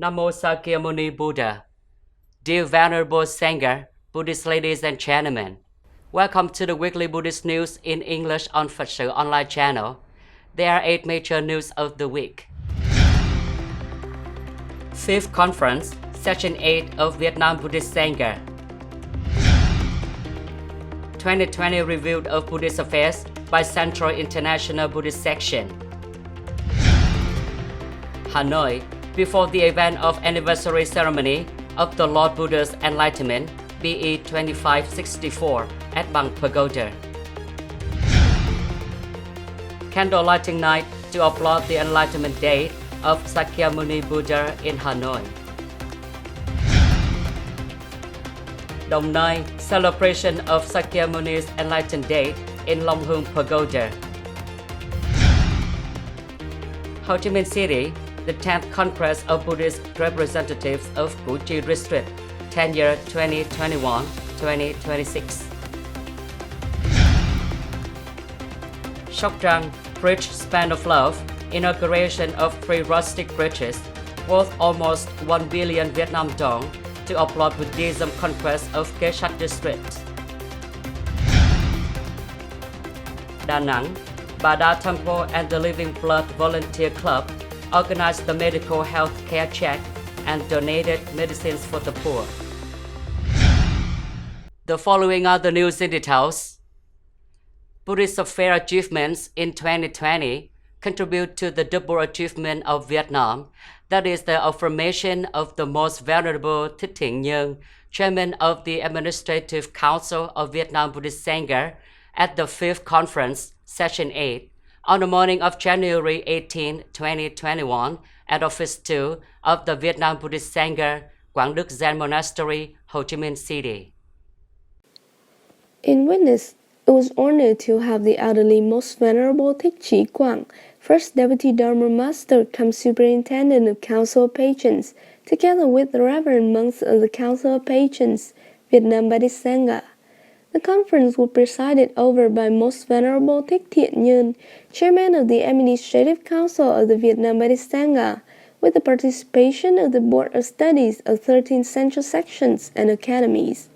Namo Sakyamuni Buddha. Dear Venerable Sangha, Buddhist ladies and gentlemen, welcome to the weekly Buddhist news in English on Phật sự online channel. There are 8 major news of the week. 5th Conference, Session 8 of Vietnam Buddhist Sangha. 2020 Review of Buddhist Affairs by Central International Buddhist Section. Hanoi, before the event of anniversary ceremony of the Lord Buddha's Enlightenment, BE 2564 at Buen NG Pagoda. Candle lighting night to applaud the Enlightenment Day of Shakyamuni Buddha in Hanoi. Đồng Nai, celebration of Shakyamuni's Enlightened Day in Long Hung Pagoda. Ho Chi Minh City, the 10th Congress of Buddhist Representatives of Củ Chi District, tenure 2021-2026. TRṳNG, Bridge Span of Love, inauguration of 3 rustic bridges worth almost 1 billion Vietnam dong to applaud Buddhism conquest of Kế Sách District. Đà Nẵng, Bà Đa Temple and the Living Blood Volunteer Club organized the medical health care check and donated medicines for the poor. The following are the news in details. Buddhist affair achievements in 2020 contribute to the double achievement of Vietnam, that is the affirmation of the most venerable TRṳNG, chairman of the Administrative Council of Vietnam Buddhist Sangha, at the 5th Conference, Session 8, on the morning of January 18, 2021, at Office 2 of the Vietnam Buddhist Sangha, Quảng Đức Zen Monastery, Ho Chi Minh City. In witness, it was honored to have the elderly Most Venerable Thích Trí Quảng, First Deputy Dharma Master cum Superintendent of Council of Patrons, together with the Reverend monks of the Council of Patrons, Vietnam Buddhist Sangha. The conference was presided over by Most Venerable Thích Thiện Nhân, Chairman of the Administrative Council of the Vietnam Buddhist Sangha, with the participation of the Board of Studies of 13 central sections and academies.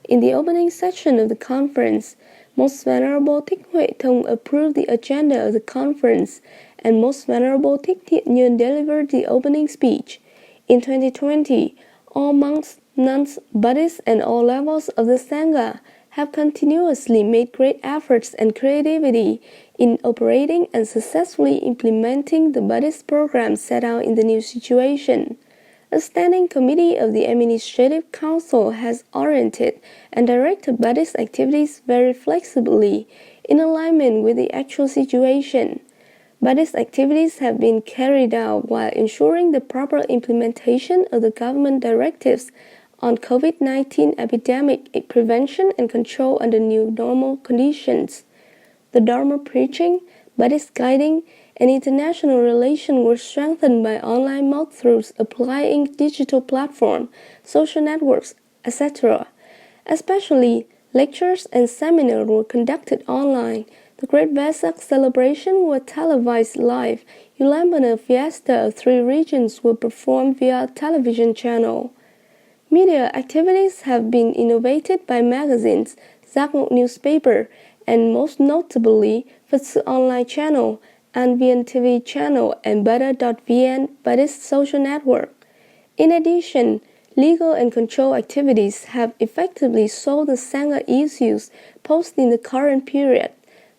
In the opening session of the conference, Most Venerable Thích Huệ Thông approved the agenda of the conference, and Most Venerable Thích Thiện Nhân delivered the opening speech. In 2020, all monks, nuns, Buddhists, and all levels of the Sangha have continuously made great efforts and creativity in operating and successfully implementing the Buddhist program set out in the new situation. A standing committee of the Administrative Council has oriented and directed Buddhist activities very flexibly in alignment with the actual situation. Buddhist activities have been carried out while ensuring the proper implementation of the government directives on COVID-19 epidemic prevention and control under new normal conditions. The Dharma preaching, Buddhist guiding, and international relations were strengthened by online mode-throughs applying digital platform, social networks, etc. Especially, lectures and seminars were conducted online. The Great Vesak celebration was televised live. Ulambana Fiesta of 3 regions were performed via television channel. Media activities have been innovated by magazines, Giác Ngộ newspaper, and most notably Phật sự online channel, VN TV channel, and Buddha.vn Buddhist social network. In addition, legal and control activities have effectively solved the Sangha issues posed in the current period.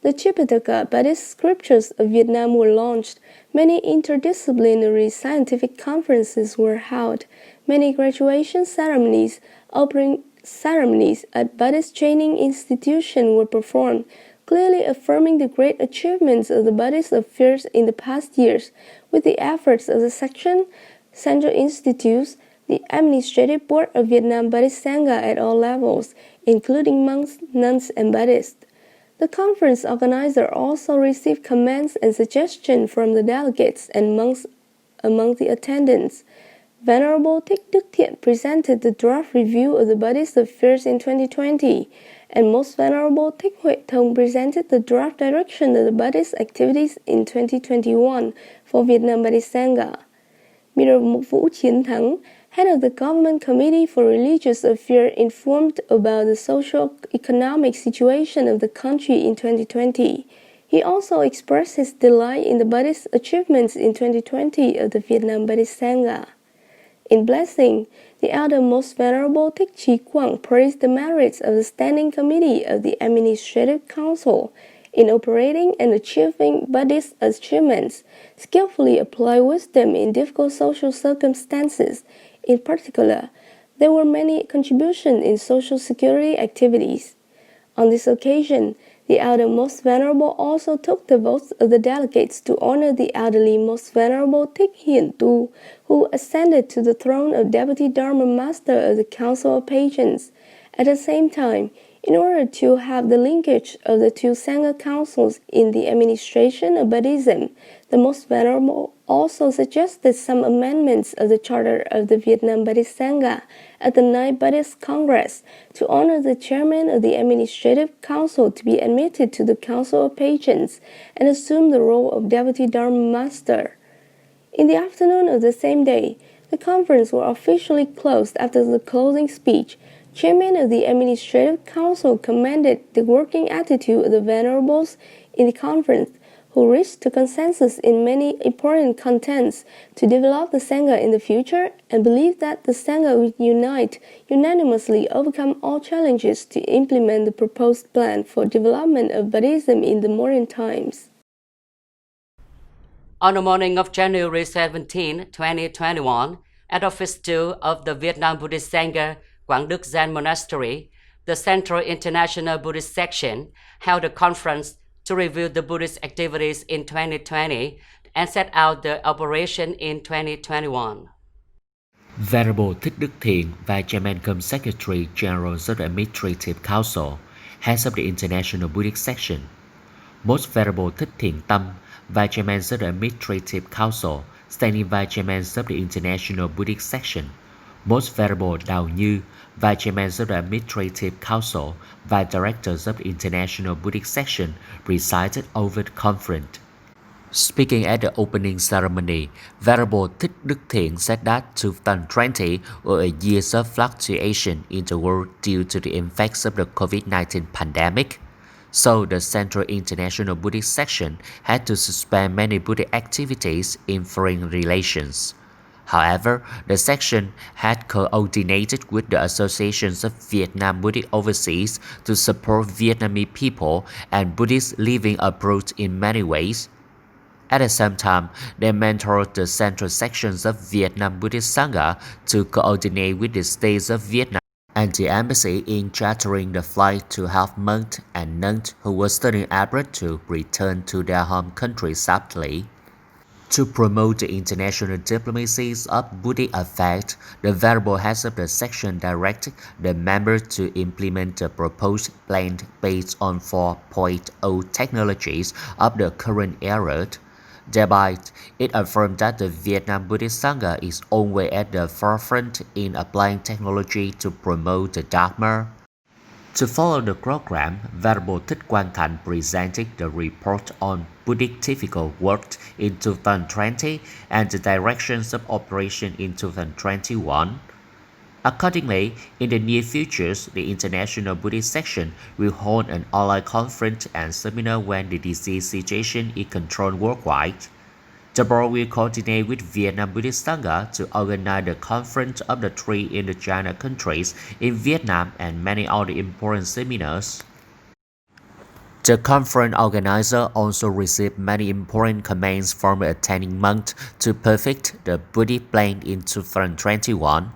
The Tripitaka Buddhist scriptures of Vietnam were launched. Many interdisciplinary scientific conferences were held. Many graduation ceremonies, opening ceremonies at Buddhist training institutions were performed, clearly affirming the great achievements of the Buddhist affairs in the past years, with the efforts of the section, central institutes, the Administrative Board of Vietnam Buddhist Sangha at all levels, including monks, nuns, and Buddhists. The conference organizer also received comments and suggestions from the delegates and monks among the attendants. Venerable Thích Đức Thiện presented the draft review of the Buddhist affairs in 2020, and Most Venerable Thích Huệ Thông presented the draft direction of the Buddhist activities in 2021 for Vietnam Buddhist Sangha. Mr. Mục Vũ Chiến Thắng, head of the Government Committee for Religious Affairs, informed about the socio-economic situation of the country in 2020. He also expressed his delight in the Buddhist achievements in 2020 of the Vietnam Buddhist Sangha. In blessing, the Elder Most Venerable Thích Trí Quảng praised the merits of the Standing Committee of the Administrative Council in operating and achieving Buddhist achievements, skillfully apply wisdom in difficult social circumstances. In particular, there were many contributions in social security activities. On this occasion, the Elder Most Venerable also took the votes of the delegates to honor the Elderly Most Venerable Thích Hiển Tu, who ascended to the throne of Deputy Dharma Master of the Council of Patrons. At the same time, in order to have the linkage of the two Sangha councils in the administration of Buddhism, the Most Venerable also suggested some amendments of the charter of the Vietnam Buddhist Sangha at the 9th Buddhist Congress to honor the chairman of the Administrative Council to be admitted to the Council of Patrons and assume the role of Deputy Dharma Master. In the afternoon of the same day, the conference was officially closed. After the closing speech, Chairman of the Administrative Council commended the working attitude of the Venerables in the conference, who reached to consensus in many important contents to develop the Sangha in the future, and believed that the Sangha will unanimously overcome all challenges to implement the proposed plan for development of Buddhism in the modern times. On the morning of January 17, 2021, at Office 2 of the Vietnam Buddhist Sangha, Quảng Đức Zen Monastery, the Central International Buddhist Section held a conference to review the Buddhist activities in 2020 and set out the operation in 2021. Venerable Thích Đức Thiện, Vice Chairman cum Secretary General of the Administrative Council, heads of the International Buddhist Section. Most Venerable Thích Thiện Tâm, Vice Chairman of the Administrative Council, Standing Vice Chairman of the International Buddhist Section. Most Venerable ĐàoNG, Vice Chairman of the Administrative Council, Vice Directors of the International Buddhist Section, presided over the conference. Speaking at the opening ceremony, Venerable Thích Đức Thiện said that 2020 was a year of fluctuation in the world due to the effects of the COVID-19 pandemic. So the Central International Buddhist Section had to suspend many Buddhist activities in foreign relations. However, the section had coordinated with the associations of Vietnam Buddhist overseas to support Vietnamese people and Buddhists living abroad in many ways. At the same time, they mentored the central sections of Vietnam Buddhist Sangha to coordinate with the states of Vietnam and the embassy in chartering the flight to help monks and nuns who were studying abroad to return to their home country safely. To promote the international diplomacies of Buddhist affairs, the Venerable heads of the section directed the members to implement the proposed plan based on 4.0 technologies of the current era. Thereby, it affirmed that the Vietnam Buddhist Sangha is always at the forefront in applying technology to promote the Dharma. To follow the program, Venerable Thích Quang Thạnh presented the report on Buddhist difficult work in 2020 and the directions of operation in 2021. Accordingly, in the near future, the International Buddhist Section will hold an online conference and seminar when the disease situation is controlled worldwide. The board will coordinate with Vietnam Buddhist Sangha to organize the conference of the 3 Indochina countries in Vietnam and many other important seminars. The conference organizer also received many important comments from the attending monks to perfect the Buddhist plan in 2021.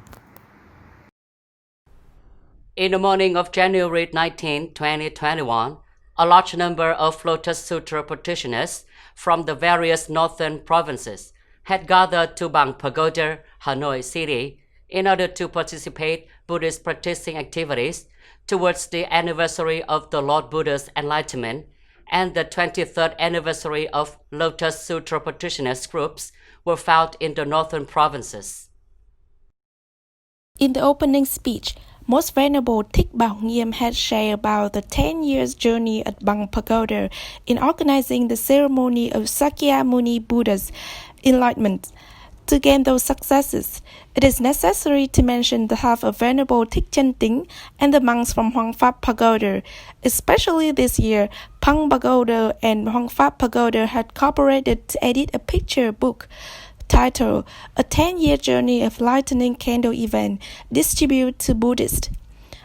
In the morning of January 19, 2021, a large number of Lotus Sutra practitioners from the various northern provinces had gathered to Bang Pagoda, Hanoi City, in order to participate Buddhist practicing activities towards the anniversary of the Lord Buddha's enlightenment and the 23rd anniversary of Lotus Sutra practitioners groups were found in the northern provinces. In the opening speech, Most Venerable Thích Bảo Nghiêm had shared about the 10 years journey at Bang Pagoda in organizing the ceremony of Shakyamuni Buddha's enlightenment. To gain those successes, it is necessary to mention the half of Venerable TRṳNG and the monks from Hoang Pháp Pagoda. Especially this year, Phang Pagoda and Hoang Pháp Pagoda had cooperated to edit a picture book titled A 10-Year Journey of Lightning Candle Event, distributed to Buddhists.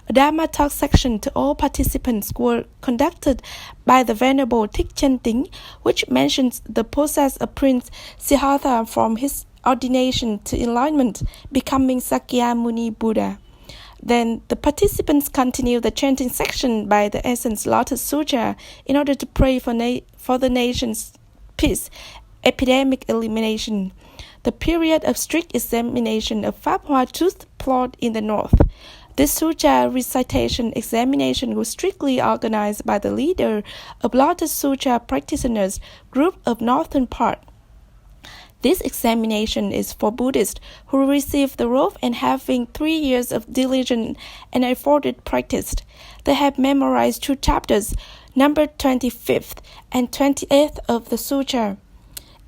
A Dharma talk section to all participants were conducted by the Venerable TRṳNG, which mentions the process of Prince Siddhartha from his ordination to enlightenment, becoming Sakyamuni Buddha. Then the participants continued the chanting section by the Essence Lotus Sutra in order to pray for the nation's peace, epidemic elimination. The period of strict examination of Pháp Hoa Truth plot in the north. This Sutra recitation examination was strictly organized by the leader of Lotus Sutra practitioners group of northern part. This examination is for Buddhists who receive the robe and having 3 years of diligent and efforted practice. They have memorized 2 chapters, number 25th and 28th of the Sutra.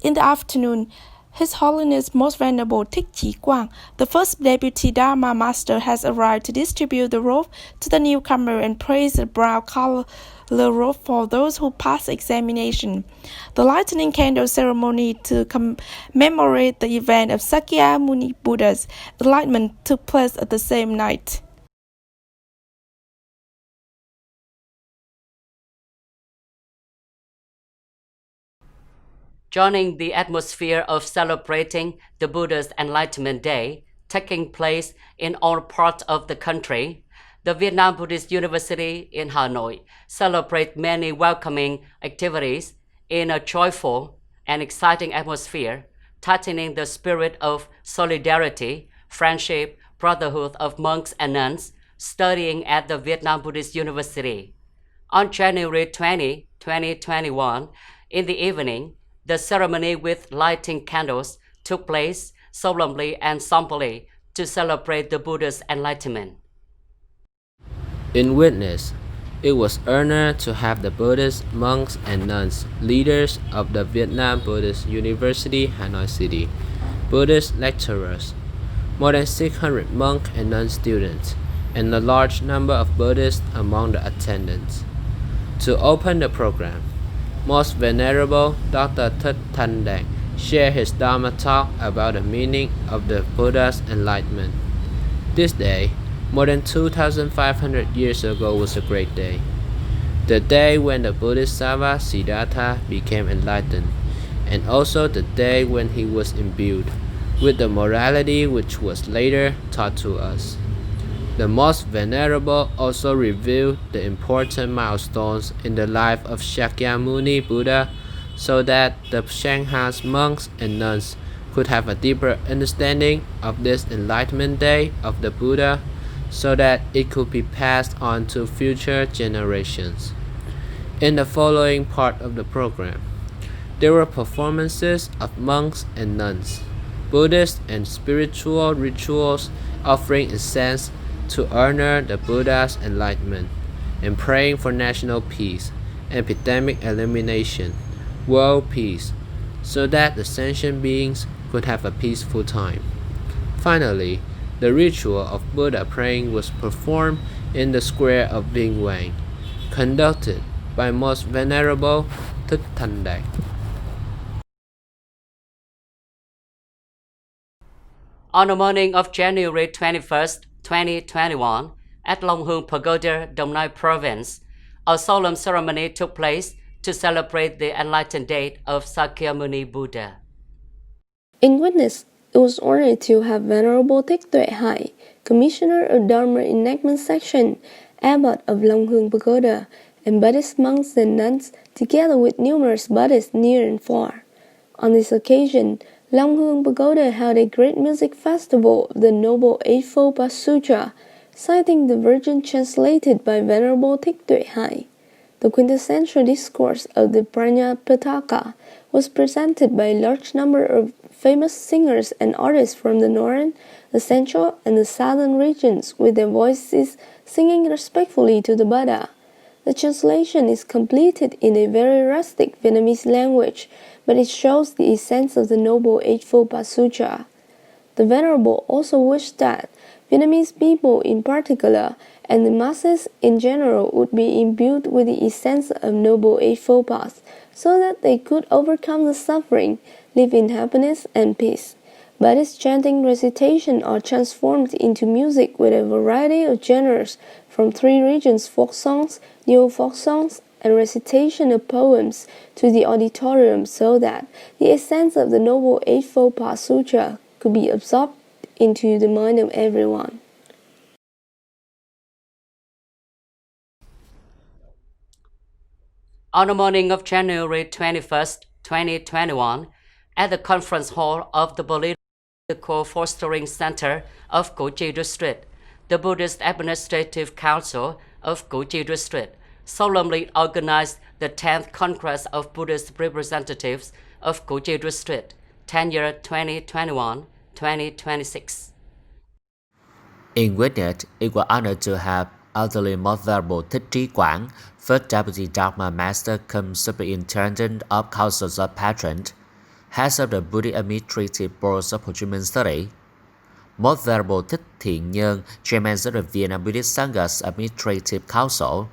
In the afternoon, His Holiness Most Venerable Thích Chỉ Quang, the first Deputy Dharma Master, has arrived to distribute the robe to the newcomer and praise the brown color robe for those who pass examination. The lightning candle ceremony to commemorate the event of Sakyamuni Buddha's enlightenment took place at the same night. Joining the atmosphere of celebrating the Buddha's Enlightenment Day, taking place in all parts of the country, the Vietnam Buddhist University in Hanoi celebrates many welcoming activities in a joyful and exciting atmosphere, tightening the spirit of solidarity, friendship, brotherhood of monks and nuns studying at the Vietnam Buddhist University. On January 20, 2021, in the evening, the ceremony with lighting candles took place solemnly and somberly to celebrate the Buddha's enlightenment. In witness, it was honored to have the Buddhist monks and nuns, leaders of the Vietnam Buddhist University, Hanoi City, Buddhist lecturers, more than 600 monk and nun students, and a large number of Buddhists among the attendants. To open the program, Most Venerable Dr. TRṳNG shared his Dharma talk about the meaning of the Buddha's enlightenment. This day, more than 2,500 years ago, was a great day. The day when the Bodhisattva Siddhartha became enlightened, and also the day when he was imbued with the morality which was later taught to us. The Most Venerable also revealed the important milestones in the life of Shakyamuni Buddha so that the Sangha's monks and nuns could have a deeper understanding of this Enlightenment Day of the Buddha so that it could be passed on to future generations. In the following part of the program, there were performances of monks and nuns, Buddhist and spiritual rituals offering incense to honor the Buddha's enlightenment, and praying for national peace, epidemic elimination, world peace, so that the sentient beings could have a peaceful time. Finally, the ritual of Buddha praying was performed in the square of Buen NG, conducted by Most Venerable TRṳNG. On the morning of January 21st, 2021, at Long Hương Pagoda, Dong Nai Province, a solemn ceremony took place to celebrate the enlightened date of Sakyamuni Buddha. In witness, it was honored to have Venerable Thích Tuệ Hải, Commissioner of Dharma Enactment Section, Abbot of Long Hương Pagoda, and Buddhist monks and nuns, together with numerous Buddhists near and far. On this occasion, Long Hương Pagoda held a great music festival of the Noble Eightfold Sutra, citing the version translated by Venerable Thích Tuệ Hải. The quintessential discourse of the Prajnapitaka was presented by a large number of famous singers and artists from the northern, the central, and the southern regions, with their voices singing respectfully to the Buddha. The translation is completed in a very rustic Vietnamese language but it shows the essence of the Noble Eightfold Path Sutra. The Venerable also wished that Vietnamese people in particular and the masses in general would be imbued with the essence of Noble Eightfold Path, so that they could overcome the suffering, live in happiness and peace. Buddhist chanting recitation are transformed into music with a variety of genres, from three regions folk songs, neo folk songs, and recitation of poems to the auditorium, so that the essence of the Noble Eightfold Path Sutra could be absorbed into the mind of everyone. On the morning of January 21st, 2021, at the conference hall of the Political Fostering Center of Củ Chi District, the Buddhist Administrative Council of Củ Chi District solemnly organized the 10th Congress of Buddhist Representatives of Củ Chi District, tenure 2021-2026. In witness, it was honored to have Elderly Most Venerable Thích Trí Quảng, First Deputy Dharma Master cum Superintendent of Councils of Patrons, Heads of the Buddhist Administrative Boards of Ho Chi Minh City, Most Venerable Thích Thiện Nhân, Chairman of the Vietnam Buddhist Sanghas Administrative Council,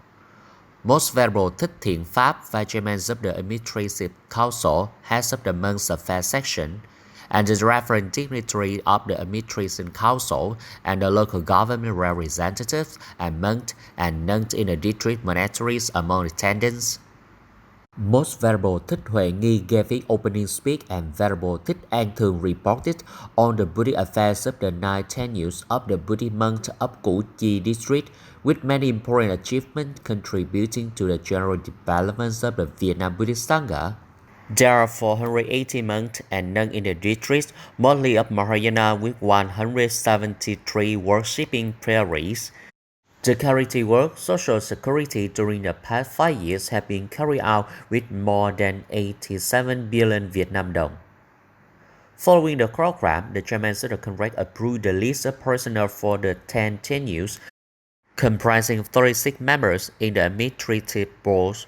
Most Venerable Thích Thiện Pháp, Vice Chairman of the Administrative Council, Heads of the Monks Affairs Section, and the referent dignitary of the Administration Council and the local government representatives and monks and nuns in the district monasteries among attendants. Most Venerable Thích ĐwiedNG gave his opening speech, and Venerable Thích An Thường reported on the Buddhist affairs of the 9 tenures of the Buddhist monks of Củ Chi district, with many important achievements contributing to the general development of the Vietnam Buddhist Sangha. There are 480 monks and nuns in the district, mostly of Mahayana, with 173 worshipping priests. The charity work, social security during the past 5 years have been carried out with more than 87 billion Vietnam dong. Following the program, the Chairman of the Congress approved the list of personnel for the 10 tenures, comprising 36 members in the administrative boards.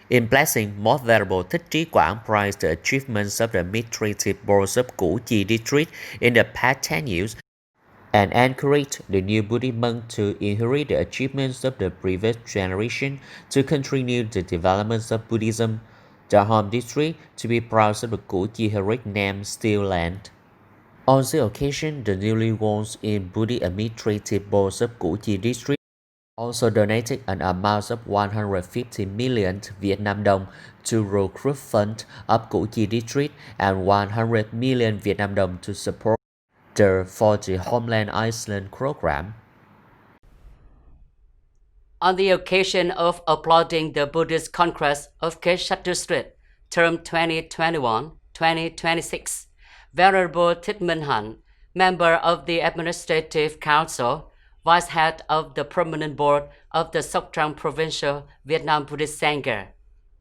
In blessing, Most Venerable Thích Trí Quảng praised the achievements of the administrative boards of Củ Chi district in the past 10 years and encouraged the new Buddhist monks to inherit the achievements of the previous generation to continue the development of Buddhism. The home district to be proud of the Củ Chi heroic name still land. On this occasion, the newly ones in Buddhist administrative boards of Củ Chi district also donated an amount of 150 million Vietnam dong to recruit fund of Củ Chi district and 100 million Vietnam dong to support the For the Homeland Iceland program. On the occasion of applauding the Buddhist Congress of Kế Sách District, term 2021-2026, Venerable Thích Minh Hạnh, member of the Administrative Council, Vice Head of the Permanent Board of the Sóc Trăng Provincial Vietnam Buddhist Sangha,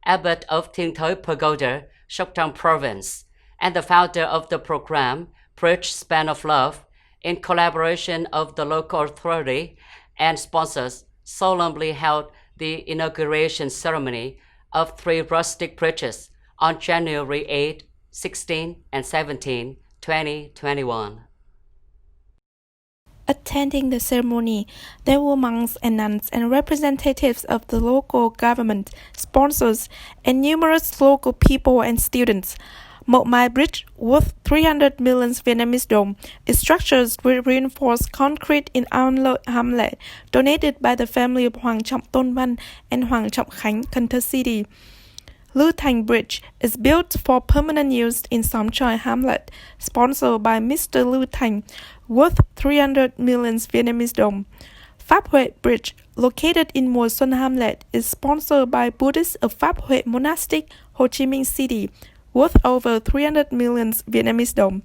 Abbot of Thiên Thới Pagoda, Sóc Trăng Province, and the founder of the program Preach Span of Love, in collaboration of the local authority and sponsors, solemnly held the inauguration ceremony of 3 rustic preachers on January 8, 16, and 17, 2021. Attending the ceremony, there were monks and nuns and representatives of the local government, sponsors, and numerous local people and students. Một Mai Bridge, worth 300 million Vietnamese dong, is structured with reinforced concrete in An Hamlet, donated by the family of Hoàng Trọng Tôn Văn and Hoàng Trọng Khánh, Cần City. Lưu Thành Bridge is built for permanent use in Xóm Chòi Hamlet, sponsored by Mr. Lưu Thành, worth 300 million Vietnamese dong. Pháp Huệ Bridge, located in Mùa Xuân Hamlet, is sponsored by Buddhists of Pháp Huệ Monastic, Ho Chi Minh City, worth over 300 million Vietnamese dong.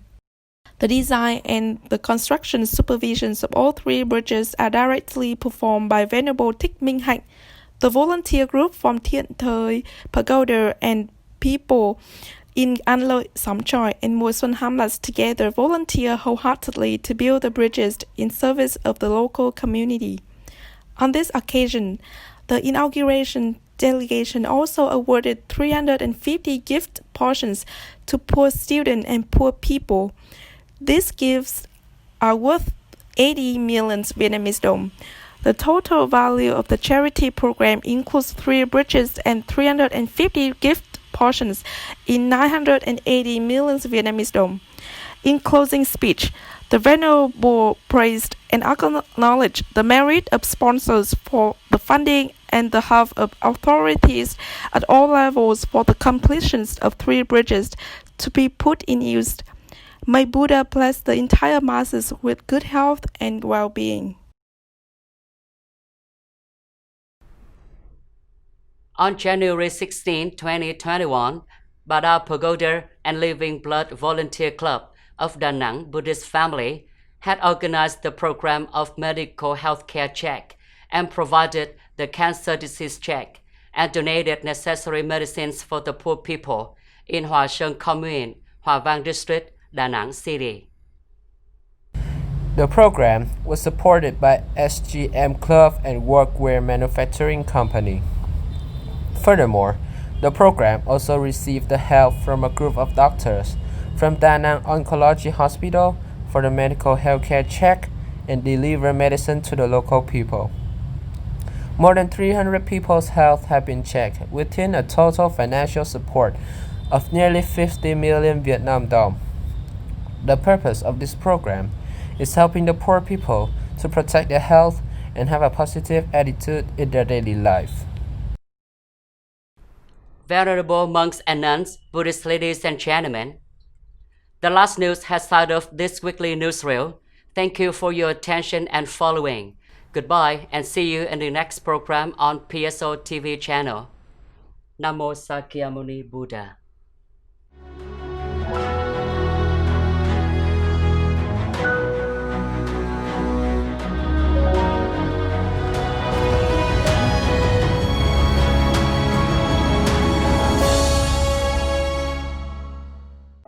The design and the construction supervisions of all 3 bridges are directly performed by Venerable Thích Minh Hạnh. The volunteer group from Thiên Thới Pagoda and people in An Lợi, Xóm Chòi, and Mùa Xuân Hamlets together volunteer wholeheartedly to build the bridges in service of the local community. On this occasion, the inauguration delegation also awarded 350 gift portions to poor students and poor people. These gifts are worth 80 million Vietnamese đồng. The total value of the charity program includes 3 bridges and 350 gift portions in 980 million Vietnamese đồng. In closing speech, the Venerable praised and acknowledged the merit of sponsors for the funding and the help of authorities at all levels for the completion of 3 bridges to be put in use. May Buddha bless the entire masses with good health and well-being. On January 16, 2021, Bada Pagoda and Living Blood Volunteer Club of Da Nang Buddhist family had organized the program of medical healthcare check and provided the cancer disease check and donated necessary medicines for the poor people in Hoa Sơn Commune, Hoa Vang District, Da Nang City. The program was supported by SGM Club and Workwear Manufacturing Company. Furthermore, the program also received the help from a group of doctors from Da Nang Oncology Hospital for the medical healthcare check and deliver medicine to the local people. More than 300 people's health have been checked within a total financial support of nearly 50 million Vietnam dong. The purpose of this program is helping the poor people to protect their health and have a positive attitude in their daily life. Venerable monks and nuns, Buddhist ladies and gentlemen, the last news has started off this weekly newsreel. Thank you for your attention and following. Goodbye and see you in the next program on psotv channel. Namo Sakyamuni Buddha.